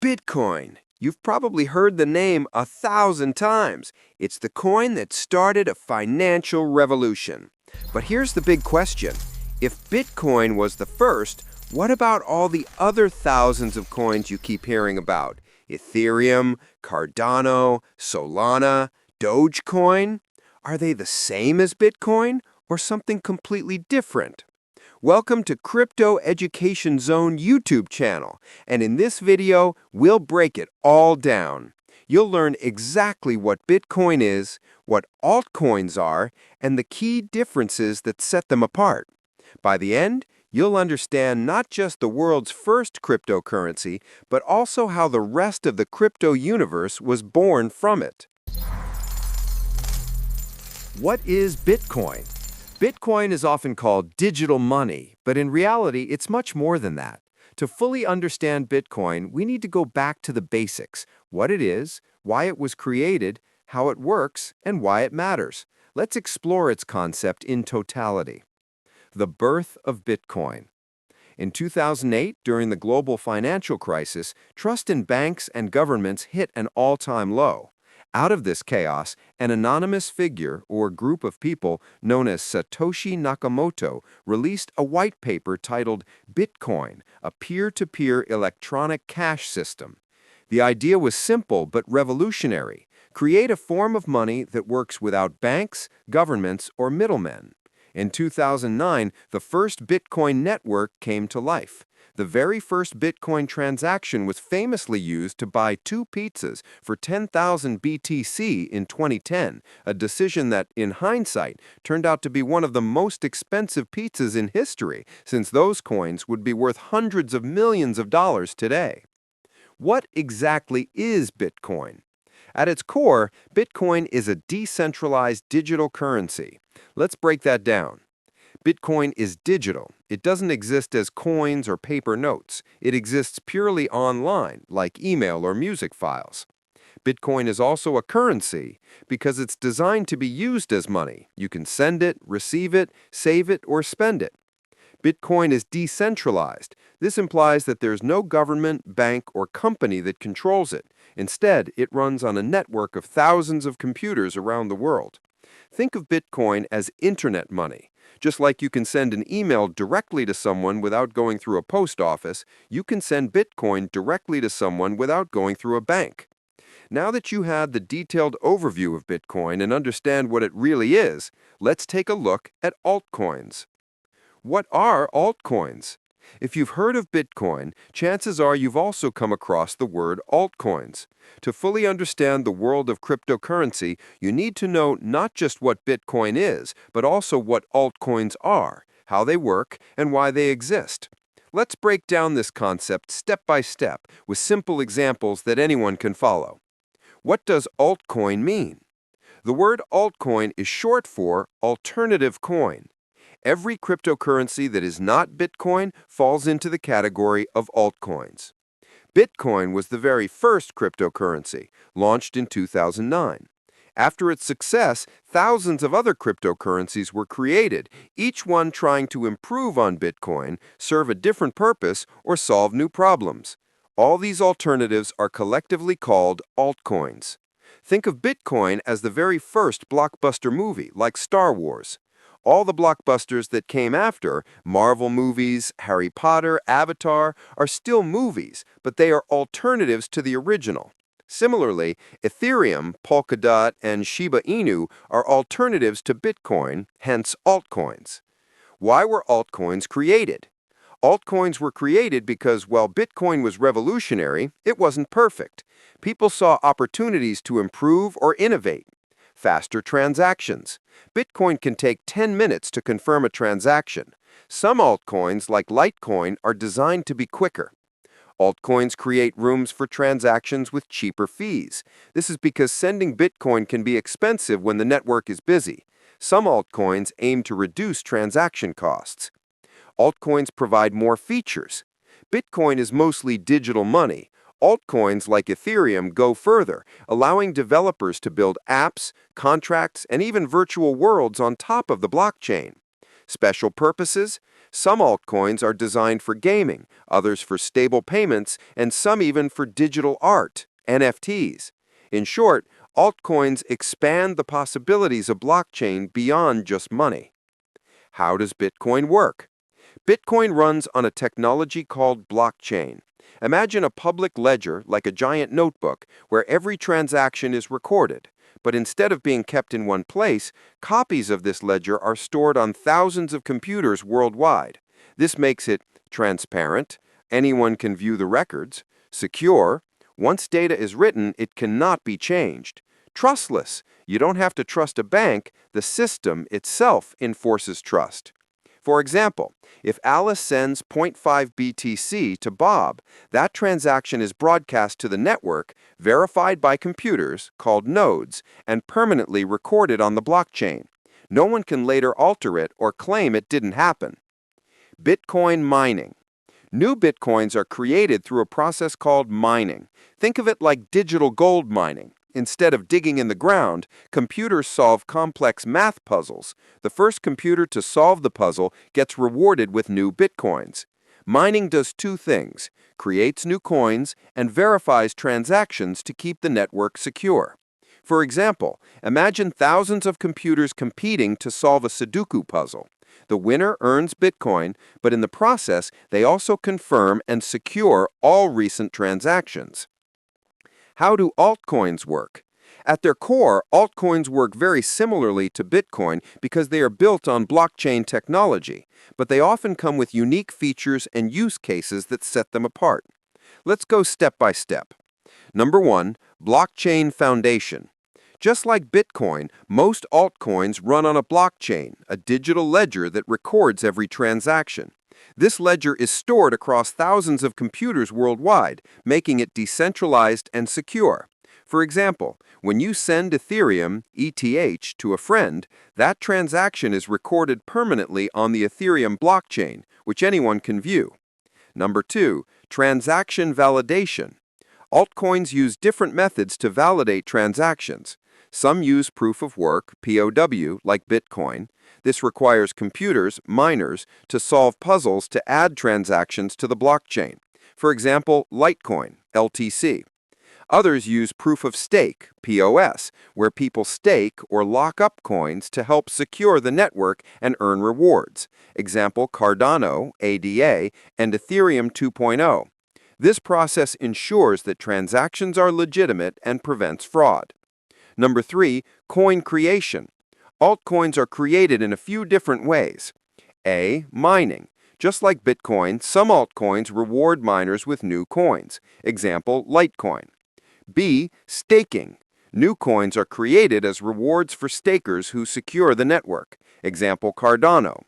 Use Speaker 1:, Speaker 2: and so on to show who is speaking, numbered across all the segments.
Speaker 1: Bitcoin. You've probably heard the name 1,000 times. It's the coin that started a financial revolution. But here's the big question. If Bitcoin was the first, what about all the other thousands of coins you keep hearing about? Ethereum, Cardano, Solana, Dogecoin? Are they the same as Bitcoin or something completely different? Welcome to Crypto Education Zone YouTube channel, and in this video, we'll break it all down. You'll learn exactly what Bitcoin is, what altcoins are, and the key differences that set them apart. By the end, you'll understand not just the world's first cryptocurrency, but also how the rest of the crypto universe was born from it. What is Bitcoin? Bitcoin is often called digital money, but in reality, it's much more than that. To fully understand Bitcoin, we need to go back to the basics: what it is, why it was created, how it works, and why it matters. Let's explore its concept in totality. The birth of Bitcoin. In 2008, during the global financial crisis, trust in banks and governments hit an all-time low. Out of this chaos, an anonymous figure or group of people known as Satoshi Nakamoto released a white paper titled Bitcoin, a peer-to-peer electronic cash system. The idea was simple but revolutionary: create a form of money that works without banks, governments, or middlemen. In 2009, the first Bitcoin network came to life. The very first Bitcoin transaction was famously used to buy 2 pizzas for 10,000 BTC in 2010, a decision that, in hindsight, turned out to be one of the most expensive pizzas in history, since those coins would be worth hundreds of millions of dollars today. What exactly is Bitcoin? At its core, Bitcoin is a decentralized digital currency. Let's break that down. Bitcoin is digital. It doesn't exist as coins or paper notes. It exists purely online, like email or music files. Bitcoin is also a currency because it's designed to be used as money. You can send it, receive it, save it, or spend it. Bitcoin is decentralized. This implies that there's no government, bank, or company that controls it. Instead, it runs on a network of thousands of computers around the world. Think of Bitcoin as internet money. Just like you can send an email directly to someone without going through a post office, you can send Bitcoin directly to someone without going through a bank. Now that you had the detailed overview of Bitcoin and understand what it really is, let's take a look at altcoins. What are altcoins? If you've heard of Bitcoin, chances are you've also come across the word altcoins. To fully understand the world of cryptocurrency, you need to know not just what Bitcoin is, but also what altcoins are, how they work, and why they exist. Let's break down this concept step by step with simple examples that anyone can follow. What does altcoin mean? The word altcoin is short for alternative coin. Every cryptocurrency that is not Bitcoin falls into the category of altcoins. Bitcoin was the very first cryptocurrency, launched in 2009. After its success, thousands of other cryptocurrencies were created, each one trying to improve on Bitcoin, serve a different purpose, or solve new problems. All these alternatives are collectively called altcoins. Think of Bitcoin as the very first blockbuster movie, like Star Wars. All the blockbusters that came after, Marvel movies, Harry Potter, Avatar, are still movies, but they are alternatives to the original. Similarly, Ethereum, Polkadot, and Shiba Inu are alternatives to Bitcoin, hence altcoins. Why were altcoins created? Altcoins were created because while Bitcoin was revolutionary, it wasn't perfect. People saw opportunities to improve or innovate. Faster transactions. Bitcoin can take 10 minutes to confirm a transaction. Some altcoins, like Litecoin, are designed to be quicker. Altcoins create rooms for transactions with cheaper fees. This is because sending Bitcoin can be expensive when the network is busy. Some altcoins aim to reduce transaction costs. Altcoins provide more features. Bitcoin is mostly digital money. Altcoins like Ethereum go further, allowing developers to build apps, contracts, and even virtual worlds on top of the blockchain. Special purposes? Some altcoins are designed for gaming, others for stable payments, and some even for digital art, NFTs. In short, altcoins expand the possibilities of blockchain beyond just money. How does Bitcoin work? Bitcoin runs on a technology called blockchain. Imagine a public ledger like a giant notebook where every transaction is recorded. But instead of being kept in one place, copies of this ledger are stored on thousands of computers worldwide. This makes it transparent, anyone can view the records, secure, once data is written, it cannot be changed, trustless, you don't have to trust a bank, the system itself enforces trust. For example, if Alice sends zero point 0.5 BTC to Bob, that transaction is broadcast to the network, verified by computers, called nodes, and permanently recorded on the blockchain. No one can later alter it or claim it didn't happen. Bitcoin mining. New bitcoins are created through a process called mining. Think of it like digital gold mining. Instead of digging in the ground, computers solve complex math puzzles. The first computer to solve the puzzle gets rewarded with new bitcoins. Mining does two things: creates new coins and verifies transactions to keep the network secure. For example, imagine thousands of computers competing to solve a Sudoku puzzle. The winner earns Bitcoin, but in the process, they also confirm and secure all recent transactions. How do altcoins work? At their core, altcoins work very similarly to Bitcoin because they are built on blockchain technology, but they often come with unique features and use cases that set them apart. Let's go step by step. Number 1, blockchain foundation. Just like Bitcoin, most altcoins run on a blockchain, a digital ledger that records every transaction. This ledger is stored across thousands of computers worldwide, making it decentralized and secure. For example, when you send Ethereum, ETH, to a friend, that transaction is recorded permanently on the Ethereum blockchain, which anyone can view. Number 2, transaction validation. Altcoins use different methods to validate transactions. Some use proof of work, POW, like Bitcoin. This requires computers, miners, to solve puzzles to add transactions to the blockchain. For example, Litecoin, LTC. Others use proof of stake, POS, where people stake or lock up coins to help secure the network and earn rewards. Example, Cardano, ADA, and Ethereum 2.0. This process ensures that transactions are legitimate and prevents fraud. Number 3, coin creation. Altcoins are created in a few different ways. A. Mining. Just like Bitcoin, some altcoins reward miners with new coins. Example, Litecoin. B. Staking. New coins are created as rewards for stakers who secure the network. Example, Cardano.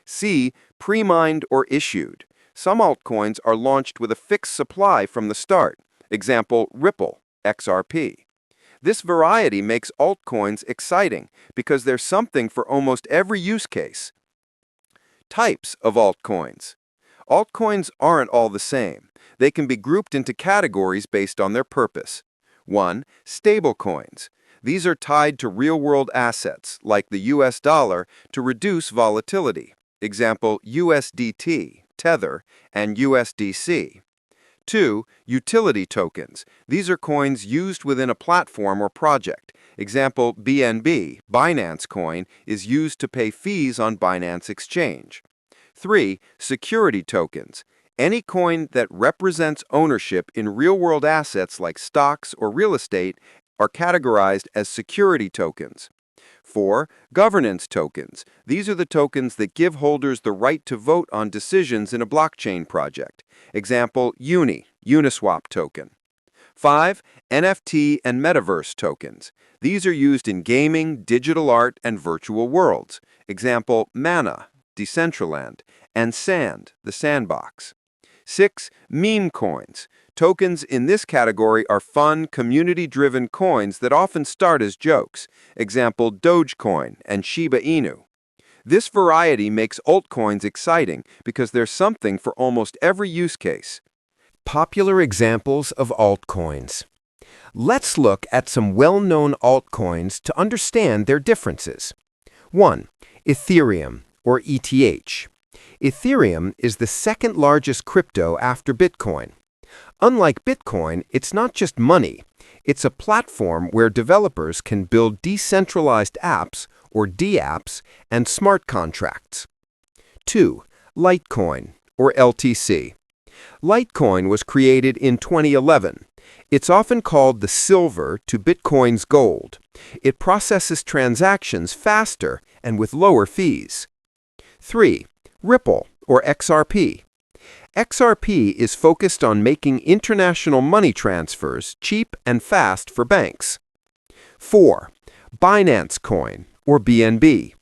Speaker 1: C. Pre-mined or issued. Some altcoins are launched with a fixed supply from the start. Example, Ripple, XRP. This variety makes altcoins exciting because there's something for almost every use case. Types of altcoins. Altcoins aren't all the same. They can be grouped into categories based on their purpose. 1. Stablecoins. These are tied to real-world assets, like the US dollar, to reduce volatility. Example, USDT, Tether, and USDC. 2. Utility tokens. These are coins used within a platform or project. Example, BNB, Binance Coin, is used to pay fees on Binance Exchange. 3. Security tokens. Any coin that represents ownership in real-world assets like stocks or real estate are categorized as security tokens. 4. Governance tokens. These are the tokens that give holders the right to vote on decisions in a blockchain project. Example, Uniswap token. 5. NFT and metaverse tokens. These are used in gaming, digital art, and virtual worlds. Example, Mana, Decentraland, and Sand, the Sandbox. 6. Meme coins. Tokens in this category are fun, community-driven coins that often start as jokes. Example, Dogecoin and Shiba Inu. This variety makes altcoins exciting because there's something for almost every use case. Popular examples of altcoins. Let's look at some well-known altcoins to understand their differences. 1. Ethereum, or ETH. Ethereum is the second largest crypto after Bitcoin. Unlike Bitcoin, it's not just money. It's a platform where developers can build decentralized apps, or dApps, and smart contracts. 2. Litecoin, or LTC. Litecoin was created in 2011. It's often called the silver to Bitcoin's gold. It processes transactions faster and with lower fees. 3. Ripple, or XRP. XRP is focused on making international money transfers cheap and fast for banks. 4. Binance Coin, or BNB.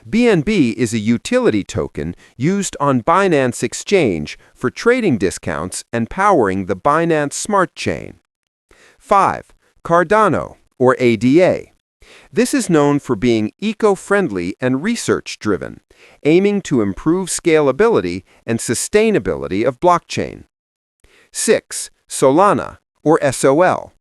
Speaker 1: BNB is a utility token used on Binance Exchange for trading discounts and powering the Binance Smart Chain. 5. Cardano, or ADA. This is known for being eco-friendly and research-driven, aiming to improve scalability and sustainability of blockchain. 6. Solana, or SOL.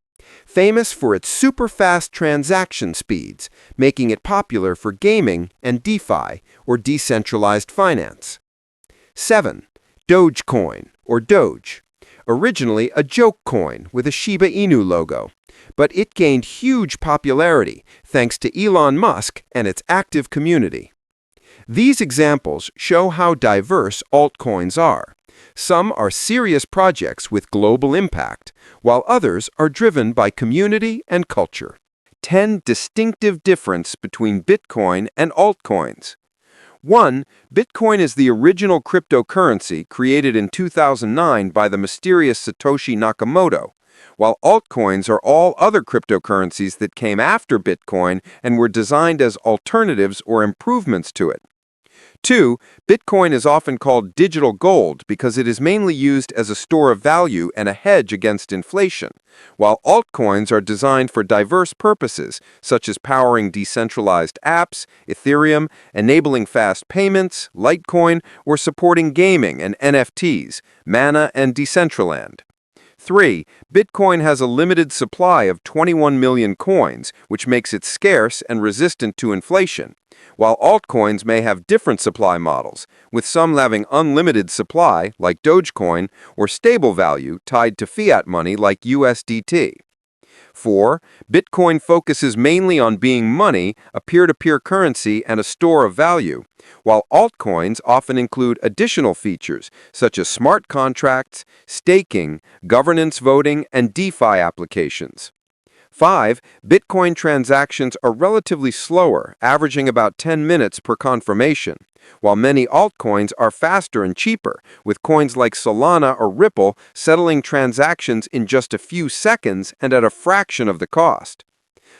Speaker 1: Famous for its super-fast transaction speeds, making it popular for gaming and DeFi, or decentralized finance. 7. Dogecoin, or Doge. Originally a joke coin with a Shiba Inu logo, but it gained huge popularity thanks to Elon Musk and its active community. These examples show how diverse altcoins are. Some are serious projects with global impact, while others are driven by community and culture. 10 distinctive differences between Bitcoin and altcoins. 1. Bitcoin is the original cryptocurrency created in 2009 by the mysterious Satoshi Nakamoto, while altcoins are all other cryptocurrencies that came after Bitcoin and were designed as alternatives or improvements to it. 2. Bitcoin is often called digital gold because it is mainly used as a store of value and a hedge against inflation, while altcoins are designed for diverse purposes, such as powering decentralized apps, Ethereum, enabling fast payments, Litecoin, or supporting gaming and NFTs, Mana and Decentraland. 3. Bitcoin has a limited supply of 21 million coins, which makes it scarce and resistant to inflation, while altcoins may have different supply models, with some having unlimited supply, like Dogecoin, or stable value tied to fiat money like USDT. 4. Bitcoin focuses mainly on being money, a peer-to-peer currency, and a store of value, while altcoins often include additional features such as smart contracts, staking, governance voting, and DeFi applications. 5. Bitcoin transactions are relatively slower, averaging about 10 minutes per confirmation, while many altcoins are faster and cheaper, with coins like Solana or Ripple settling transactions in just a few seconds and at a fraction of the cost.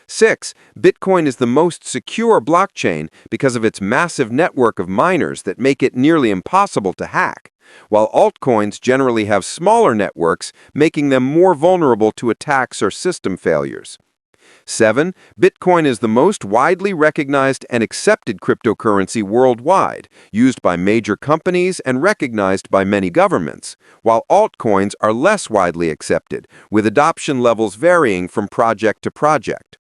Speaker 1: 6. Bitcoin is the most secure blockchain because of its massive network of miners that make it nearly impossible to hack, while altcoins generally have smaller networks, making them more vulnerable to attacks or system failures. 7. Bitcoin is the most widely recognized and accepted cryptocurrency worldwide, used by major companies and recognized by many governments, while altcoins are less widely accepted, with adoption levels varying from project to project.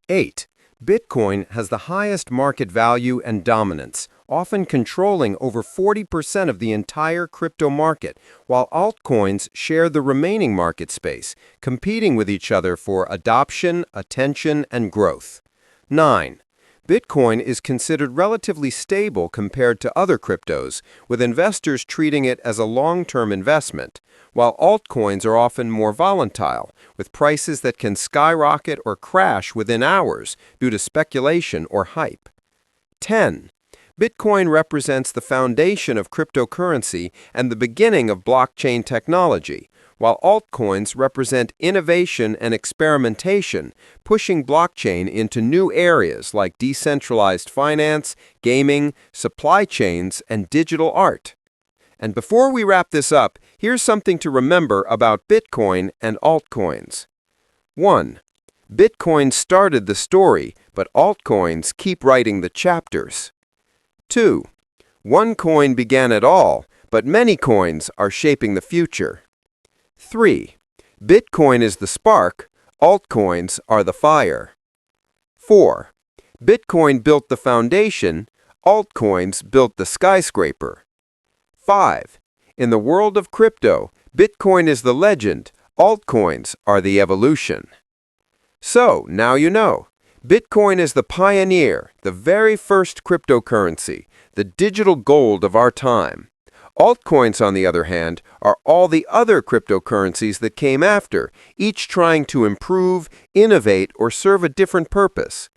Speaker 1: 8. Bitcoin has the highest market value and dominance, often controlling over 40% of the entire crypto market, while altcoins share the remaining market space, competing with each other for adoption, attention, and growth. 9. Bitcoin is considered relatively stable compared to other cryptos, with investors treating it as a long-term investment, while altcoins are often more volatile, with prices that can skyrocket or crash within hours due to speculation or hype. 10. Bitcoin represents the foundation of cryptocurrency and the beginning of blockchain technology, while altcoins represent innovation and experimentation, pushing blockchain into new areas like decentralized finance, gaming, supply chains, and digital art. And before we wrap this up, here's something to remember about Bitcoin and altcoins. 1. Bitcoin started the story, but altcoins keep writing the chapters. 2. One coin began it all, but many coins are shaping the future. 3. Bitcoin is the spark, altcoins are the fire. 4. Bitcoin built the foundation, altcoins built the skyscraper. 5. In the world of crypto, Bitcoin is the legend, altcoins are the evolution. So, now you know. Bitcoin is the pioneer, the very first cryptocurrency, the digital gold of our time. Altcoins, on the other hand, are all the other cryptocurrencies that came after, each trying to improve, innovate, or serve a different purpose.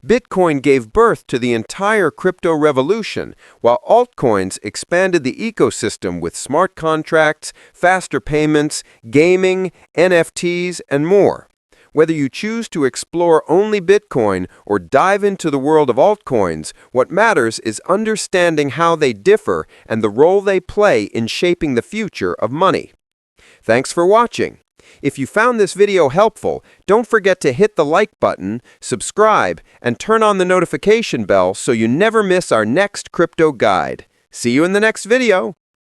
Speaker 1: Bitcoin gave birth to the entire crypto revolution, while altcoins expanded the ecosystem with smart contracts, faster payments, gaming, NFTs, and more. Whether you choose to explore only Bitcoin or dive into the world of altcoins, what matters is understanding how they differ and the role they play in shaping the future of money. Thanks for watching. If you found this video helpful, don't forget to hit the like button, subscribe, and turn on the notification bell so you never miss our next crypto guide. See you in the next video.